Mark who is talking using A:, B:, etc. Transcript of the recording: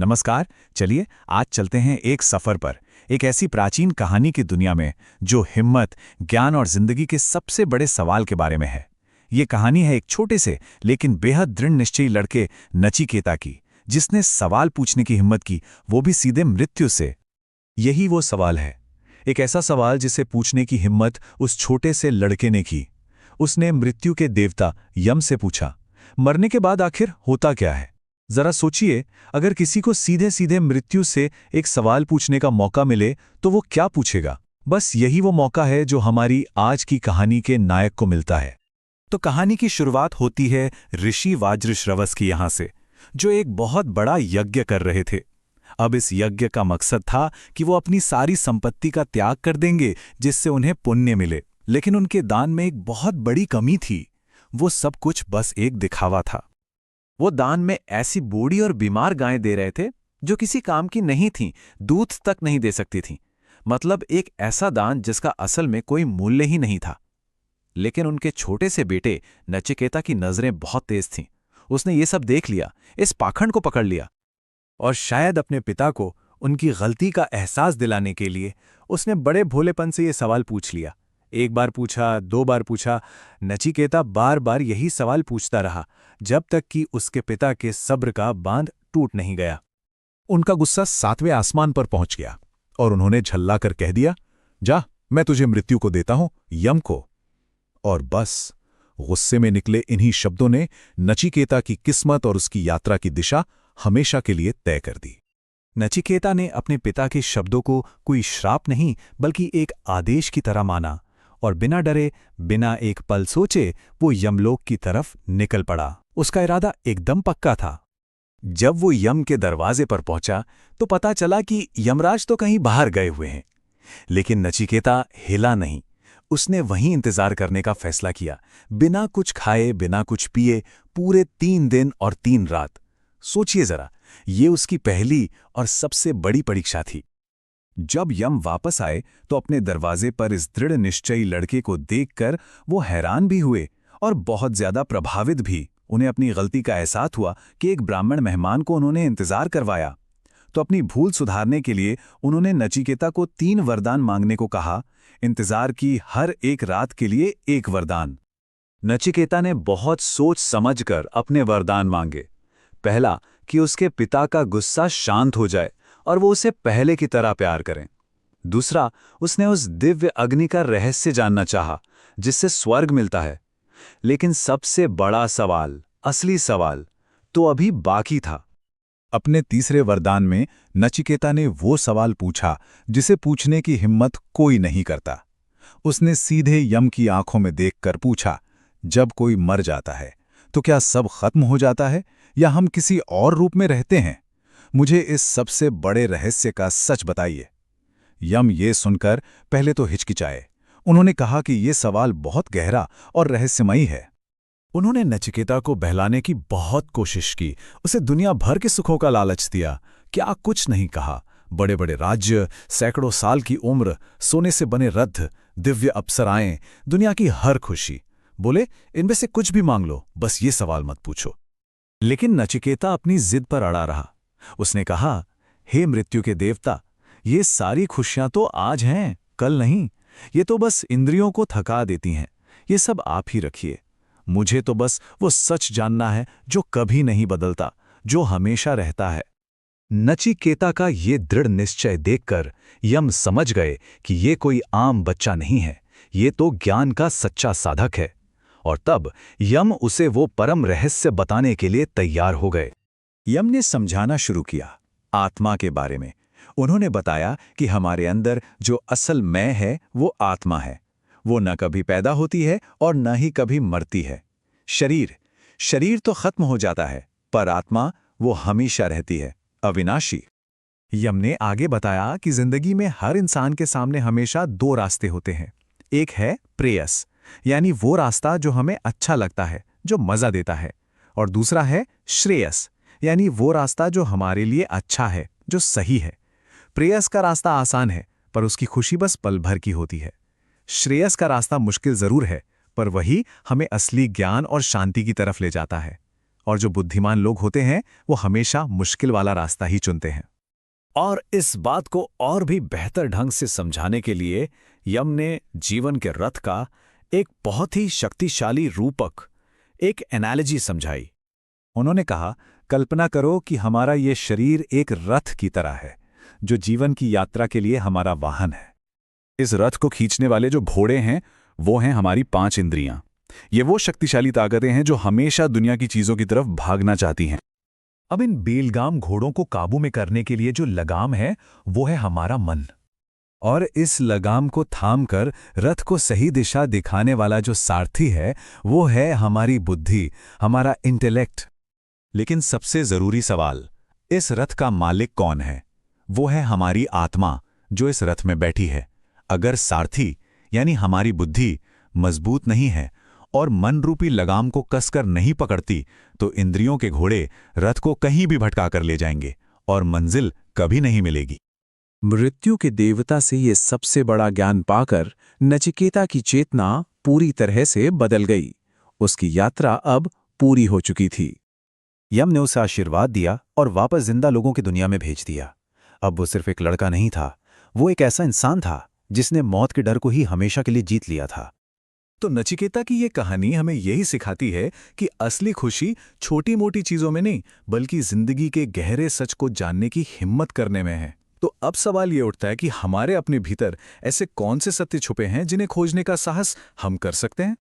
A: नमस्कार। चलिए आज चलते हैं एक सफर पर, एक ऐसी प्राचीन कहानी की दुनिया में जो हिम्मत, ज्ञान और जिंदगी के सबसे बड़े सवाल के बारे में है। ये कहानी है एक छोटे से लेकिन बेहद दृढ़ निश्चयी लड़के नचिकेता की, जिसने सवाल पूछने की हिम्मत की, वो भी सीधे मृत्यु से। यही वो सवाल है, एक ऐसा सवाल जिसे पूछने की हिम्मत उस छोटे से लड़के ने की। उसने मृत्यु के देवता यम से पूछा, मरने के बाद आखिर होता क्या है? जरा सोचिए, अगर किसी को सीधे सीधे मृत्यु से एक सवाल पूछने का मौका मिले तो वो क्या पूछेगा? बस यही वो मौका है जो हमारी आज की कहानी के नायक को मिलता है। तो कहानी की शुरुआत होती है ऋषि वाज्रश्रवस की यहाँ से, जो एक बहुत बड़ा यज्ञ कर रहे थे। अब इस यज्ञ का मकसद था कि वो अपनी सारी संपत्ति का त्याग कर देंगे जिससे उन्हें पुण्य मिले, लेकिन उनके दान में एक बहुत बड़ी कमी थी। वो सब कुछ बस एक दिखावा था। वो दान में ऐसी बूढ़ी और बीमार गायें दे रहे थे जो किसी काम की नहीं थीं, दूध तक नहीं दे सकती थीं। मतलब एक ऐसा दान जिसका असल में कोई मूल्य ही नहीं था। लेकिन उनके छोटे से बेटे नचिकेता की नजरें बहुत तेज थीं। उसने ये सब देख लिया, इस पाखंड को पकड़ लिया, और शायद अपने पिता को उनकी गलती का एहसास दिलाने के लिए उसने बड़े भोलेपन से ये सवाल पूछ लिया। एक बार पूछा, दो बार पूछा, नचिकेता बार बार यही सवाल पूछता रहा, जब तक कि उसके पिता के सब्र का बांध टूट नहीं गया। उनका गुस्सा 7वें आसमान पर पहुंच गया और उन्होंने झल्लाकर कह दिया, जा, मैं तुझे मृत्यु को देता हूं, यम को। और बस गुस्से में निकले इन्हीं शब्दों ने नचिकेता की किस्मत और उसकी यात्रा की दिशा हमेशा के लिए तय कर दी। नचिकेता ने अपने पिता के शब्दों को कोई श्राप नहीं बल्कि एक आदेश की तरह माना, और बिना डरे, बिना एक पल सोचे वो यमलोक की तरफ निकल पड़ा। उसका इरादा एकदम पक्का था। जब वो यम के दरवाजे पर पहुंचा तो पता चला कि यमराज तो कहीं बाहर गए हुए हैं, लेकिन नचिकेता हिला नहीं। उसने वहीं इंतजार करने का फैसला किया, बिना कुछ खाए, बिना कुछ पिए, पूरे 3 दिन और 3 रात। सोचिए जरा, ये उसकी पहली और सबसे बड़ी परीक्षा थी। जब यम वापस आए तो अपने दरवाजे पर इस दृढ़ निश्चयी लड़के को देखकर वो हैरान भी हुए और बहुत ज्यादा प्रभावित भी। उन्हें अपनी गलती का एहसास हुआ कि एक ब्राह्मण मेहमान को उन्होंने इंतजार करवाया। तो अपनी भूल सुधारने के लिए उन्होंने नचिकेता को 3 वरदान मांगने को कहा, इंतजार की हर एक रात के लिए एक वरदान। नचिकेता ने बहुत सोच समझकर अपने वरदान मांगे। पहला, कि उसके पिता का गुस्सा शांत हो जाए और वो उसे पहले की तरह प्यार करें। दूसरा, उसने उस दिव्य अग्नि का रहस्य जानना चाहा जिससे स्वर्ग मिलता है। लेकिन सबसे बड़ा सवाल, असली सवाल, तो अभी बाकी था। अपने तीसरे वरदान में नचिकेता ने वो सवाल पूछा जिसे पूछने की हिम्मत कोई नहीं करता। उसने सीधे यम की आंखों में देखकर पूछा, जब कोई मर जाता है तो क्या सब खत्म हो जाता है या हम किसी और रूप में रहते हैं? मुझे इस सबसे बड़े रहस्य का सच बताइए। यम ये सुनकर पहले तो हिचकिचाए। उन्होंने कहा कि ये सवाल बहुत गहरा और रहस्यमयी है। उन्होंने नचिकेता को बहलाने की बहुत कोशिश की, उसे दुनिया भर के सुखों का लालच दिया, क्या कुछ नहीं कहा। बड़े बड़े राज्य, सैकड़ों साल की उम्र, सोने से बने रथ, दिव्य अप्सराएं, दुनिया की हर खुशी। बोले, इनमें से कुछ भी मांग लो, बस ये सवाल मत पूछो। लेकिन नचिकेता अपनी जिद पर अड़ा रहा। उसने कहा, हे मृत्यु के देवता, ये सारी खुशियां तो आज हैं, कल नहीं। ये तो बस इंद्रियों को थका देती हैं। ये सब आप ही रखिए। मुझे तो बस वो सच जानना है जो कभी नहीं बदलता, जो हमेशा रहता है। नचिकेता का ये दृढ़ निश्चय देखकर यम समझ गए कि ये कोई आम बच्चा नहीं है, ये तो ज्ञान का सच्चा साधक है। और तब यम उसे वो परम रहस्य बताने के लिए तैयार हो गए। यम ने समझाना शुरू किया आत्मा के बारे में। उन्होंने बताया कि हमारे अंदर जो असल मैं है वो आत्मा है। वो न कभी पैदा होती है और न ही कभी मरती है। शरीर तो खत्म हो जाता है, पर आत्मा वो हमेशा रहती है, अविनाशी। यम ने आगे बताया कि जिंदगी में हर इंसान के सामने हमेशा 2 रास्ते होते हैं। एक है प्रेयस, यानी वो रास्ता जो हमें अच्छा लगता है, जो मजा देता है, और दूसरा है श्रेयस, यानी वो रास्ता जो हमारे लिए अच्छा है, जो सही है। प्रेयस का रास्ता आसान है, पर उसकी खुशी बस पल भर की होती है। श्रेयस का रास्ता मुश्किल जरूर है, पर वही हमें असली ज्ञान और शांति की तरफ ले जाता है। और जो बुद्धिमान लोग होते हैं वो हमेशा मुश्किल वाला रास्ता ही चुनते हैं।
B: और इस बात को और भी बेहतर ढंग से समझाने के लिए यम ने जीवन के रथ का एक बहुत ही शक्तिशाली रूपक, एक एनालॉजी समझाई।
A: उन्होंने कहा, कल्पना करो कि हमारा ये शरीर एक रथ की तरह है जो जीवन की यात्रा के लिए हमारा वाहन है। इस रथ को खींचने वाले जो घोड़े हैं वो हैं हमारी 5 इंद्रियां। ये वो शक्तिशाली ताकतें हैं जो हमेशा दुनिया की चीजों की तरफ भागना चाहती हैं। अब इन बेलगाम घोड़ों को काबू में करने के लिए जो लगाम है वो है हमारा मन। और इस लगाम को थामकर रथ को सही दिशा दिखाने वाला जो सारथी है वो है हमारी बुद्धि, हमारा इंटेलेक्ट। लेकिन सबसे जरूरी सवाल, इस रथ का मालिक कौन है? वो है हमारी आत्मा जो इस रथ में बैठी है। अगर सारथी यानी हमारी बुद्धि मजबूत नहीं है और मन रूपी लगाम को कसकर नहीं पकड़ती तो इंद्रियों के घोड़े रथ को कहीं भी भटका कर ले जाएंगे और मंजिल कभी नहीं मिलेगी।
C: मृत्यु के देवता से ये सबसे बड़ा ज्ञान पाकर नचिकेता की चेतना पूरी तरह से बदल गई। उसकी यात्रा अब पूरी हो चुकी थी।
B: यम ने उसे आशीर्वाद दिया और वापस जिंदा लोगों की दुनिया में भेज दिया। अब वो सिर्फ एक लड़का नहीं था, वो एक ऐसा इंसान था जिसने मौत के डर को ही हमेशा के लिए जीत लिया था।
A: तो नचिकेता की ये कहानी हमें यही सिखाती है कि असली खुशी छोटी मोटी चीजों में नहीं बल्कि जिंदगी के गहरे सच को जानने की हिम्मत करने में है। तो अब सवाल ये उठता है कि हमारे अपने भीतर ऐसे कौन से सत्य छुपे हैं जिन्हें खोजने का साहस हम कर सकते हैं।